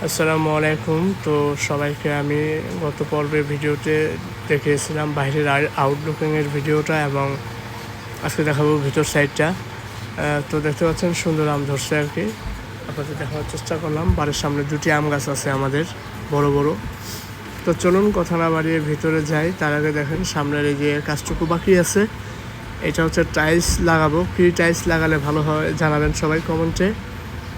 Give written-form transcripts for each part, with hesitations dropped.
আসসালামু আলাইকুম। তো সবাইকে আমি গত পর্বের ভিডিওতে দেখিয়েছিলাম বাইরের আউটলুকিংয়ের ভিডিওটা, এবং আজকে দেখাবো ভিতর সাইডটা। তো দেখতে পাচ্ছেন সুন্দর আম ধরছে আর কি, আপনাদের দেখানোর চেষ্টা করলাম। বাড়ির সামনে দুটি আম গাছ আছে আমাদের, বড় বড়। তো চলুন কথা না বাড়িয়ে ভিতরে যাই। তার আগে দেখেন সামনের এই যে কাজটুকু বাকি আছে, এটা হচ্ছে টাইলস লাগাবো। কি টাইলস লাগালে ভালো হয় জানাবেন সবাই কমেন্টে।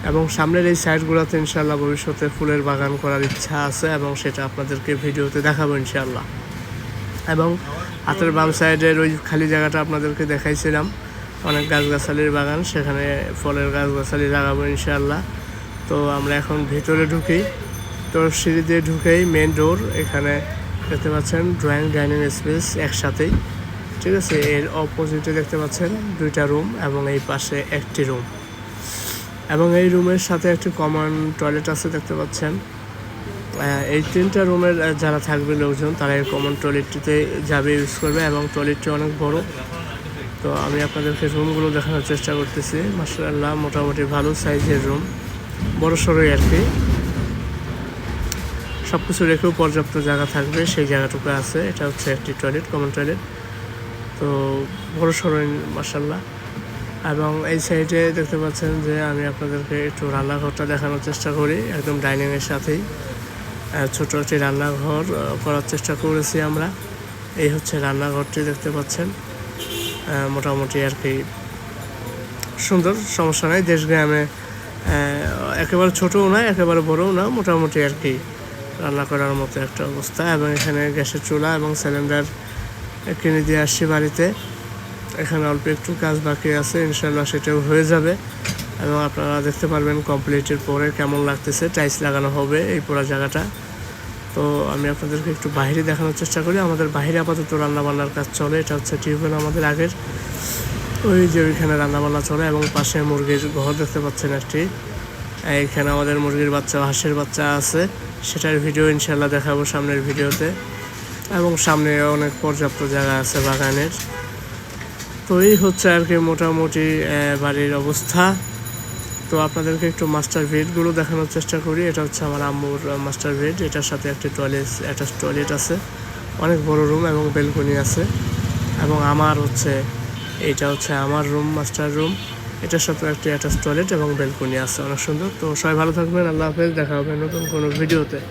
এবং সামনের এই সাইডগুলোতে ইনশাআল্লাহ ভবিষ্যতে ফুলের বাগান করার ইচ্ছা আছে, এবং সেটা আপনাদেরকে ভিডিওতে দেখাবো ইনশাআল্লাহ। এবং হাতের বাম সাইডের ওই খালি জায়গাটা আপনাদেরকে দেখাইছিলাম, অনেক গাছগাছালির বাগান, সেখানে ফলের গাছগাছালি লাগাবো ইনশাআল্লাহ। তো আমরা এখন ভিতরে ঢুকি। তো সিঁড়ি দিয়ে ঢুকেই মেন ডোর, এখানে দেখতে পাচ্ছেন ড্রয়িং ডাইনিং স্পেস একসাথেই, ঠিক আছে। এর অপোজিটে দেখতে পাচ্ছেন দুইটা রুম এবং এই পাশে একটি রুম, এবং এই রুমের সাথে একটি কমন টয়লেট আছে দেখতে পাচ্ছেন। এই তিনটা রুমের যারা থাকবে লোকজন, তারা এই কমন টয়লেটটিতে যাবে, ইউজ করবে, এবং টয়লেটটি অনেক বড়। তো আমি আপনাদেরকে রুমগুলো দেখানোর চেষ্টা করতেছি। মাশাআল্লাহ মোটামুটি ভালো সাইজের রুম, বড় সড়োই আর কি। সব কিছু রেখেও পর্যাপ্ত জায়গা থাকবে, সেই জায়গাটুকু আছে। এটা হচ্ছে একটি টয়লেট, কমন টয়লেট। তো বড় সড়োই মাশাআল্লাহ। এবং এই সাইডে দেখতে পাচ্ছেন যে আমি আপনাদেরকে একটু রান্নাঘরটা দেখানোর চেষ্টা করি, একদম ডাইনিংয়ের সাথেই ছোটো একটি রান্নাঘর করার চেষ্টা করেছি আমরা। এই হচ্ছে রান্নাঘরটি দেখতে পাচ্ছেন, মোটামুটি আর কি সুন্দর, সমস্যা নেই। দেশ গ্রামে একেবারে ছোটও না, একেবারে বড়ও না, মোটামুটি আর কি রান্না করার মতো একটা অবস্থা। এবং এখানে গ্যাসের চুলা এবং সিলিন্ডার কিনে দিয়ে আসছি বাড়িতে। এখানে অল্প একটু কাজ বাকি আছে, ইনশাআল্লাহ সেটাও হয়ে যাবে, এবং আপনারা দেখতে পারবেন কমপ্লিটের পরে কেমন লাগতেছে। টাইলস লাগানো হবে এই পুরো জায়গাটা। তো আমি আপনাদেরকে একটু বাইরে দেখানোর চেষ্টা করি। আমাদের বাইরে আপাতত রান্নাবান্নার কাজ চলে। এটা হচ্ছে টিউবওয়েল আমাদের আগের, ওই যে ওইখানে রান্নাবান্না চলে, এবং পাশে মুরগির ঘর দেখতে পাচ্ছেন একটি। এইখানে আমাদের মুরগির বাচ্চা, হাঁসের বাচ্চা আছে, সেটার ভিডিও ইনশাআল্লাহ দেখাবো সামনের ভিডিওতে। এবং সামনে অনেক পর্যাপ্ত জায়গা আছে বাগানের। তো এই হচ্ছে আর কি মোটামুটি বাড়ির অবস্থা। তো আপনাদেরকে একটু মাস্টার বেডগুলো দেখানোর চেষ্টা করি। এটা হচ্ছে আমার আম্মুর মাস্টার বেড, এটার সাথে একটি অ্যাটাচ টয়লেট আছে, অনেক বড় রুম এবং বেলকনি আছে। এবং আমার হচ্ছে এইটা হচ্ছে আমার রুম, মাস্টার রুম, এটার সাথে একটি অ্যাটাচ টয়লেট এবং বেলকনি আছে, অনেক সুন্দর। তো সবাই ভালো থাকবেন, আল্লাহ হাফেজ, দেখা হবে নতুন কোনো ভিডিওতে।